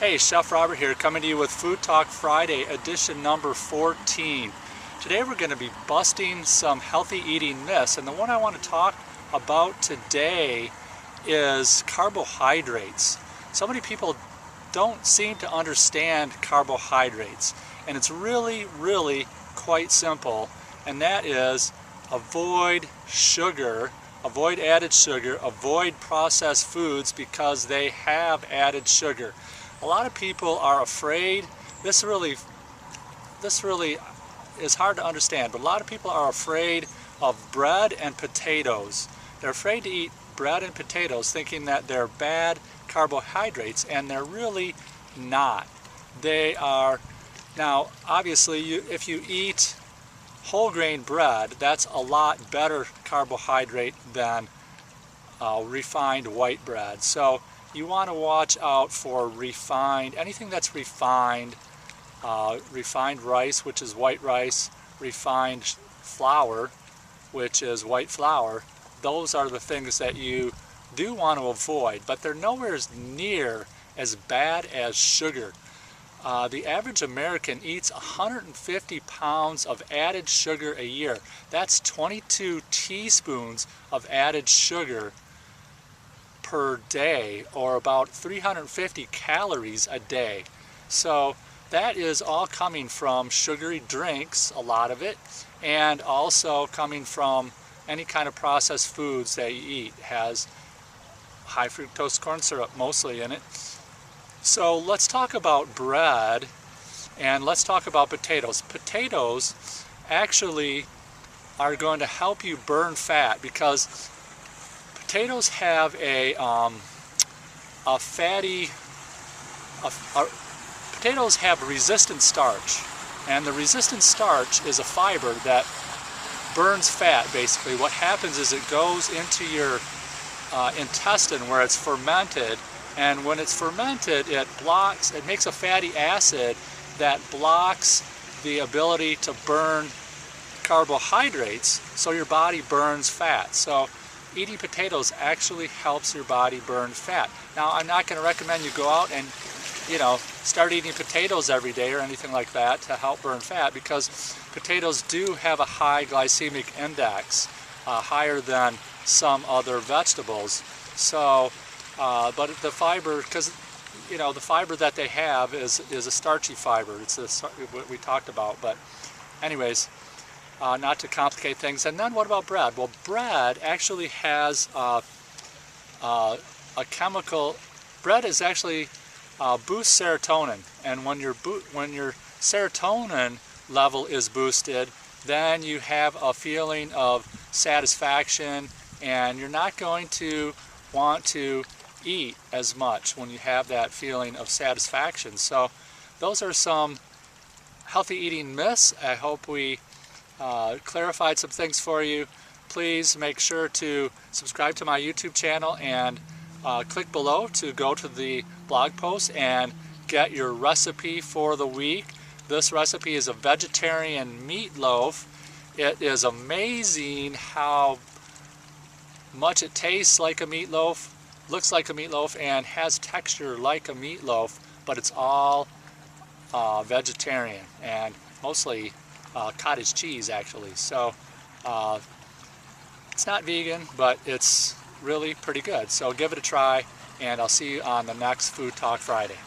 Hey, Chef Robert here, coming to you with Food Talk Friday, edition number 14. Today we're going to be busting some healthy eating myths, and the one I want to talk about today is carbohydrates. So many people don't seem to understand carbohydrates, and it's really quite simple, and that is avoid sugar, avoid added sugar, avoid processed foods because they have added sugar. A lot of people are afraid. This really is hard to understand, but a lot of people are afraid of bread and potatoes. They're afraid to eat bread and potatoes thinking that they're bad carbohydrates, and they're really not. They are. Now obviously if you eat whole grain bread, that's a lot better carbohydrate than refined white bread. So you want to watch out for anything that's refined, refined rice, which is white rice, refined flour, which is white flour. Those are the things that you do want to avoid, but they're nowhere near as bad as sugar. The average American eats 150 pounds of added sugar a year. That's 22 teaspoons of added sugar per day, or about 350 calories a day. So that is all coming from sugary drinks, a lot of it, and also coming from any kind of processed foods that you eat. It has high fructose corn syrup mostly in it. So let's talk about bread, and let's talk about potatoes. Potatoes actually are going to help you burn fat because potatoes have potatoes have resistant starch, and the resistant starch is a fiber that burns fat. Basically what happens is it goes into your intestine where it's fermented, and when it's fermented it makes a fatty acid that blocks the ability to burn carbohydrates, so your body burns fat. So eating potatoes actually helps your body burn fat. Now I'm not going to recommend you go out and start eating potatoes every day or anything like that to help burn fat, because potatoes do have a high glycemic index, higher than some other vegetables. So but the fiber, because the fiber that they have is a starchy fiber. It's what we talked about. But anyways, not to complicate things. And then what about bread? Well, bread actually has a chemical. Bread is actually boosts serotonin, and when your serotonin level is boosted, then you have a feeling of satisfaction, and you're not going to want to eat as much when you have that feeling of satisfaction. So those are some healthy eating myths. I hope we clarified some things for you. Please make sure to subscribe to my YouTube channel and click below to go to the blog post and get your recipe for the week. This recipe is a vegetarian meatloaf. It is amazing how much it tastes like a meatloaf, looks like a meatloaf, and has texture like a meatloaf, but it's all vegetarian and mostly cottage cheese actually. So it's not vegan, but it's really pretty good. So give it a try, and I'll see you on the next Food Talk Friday.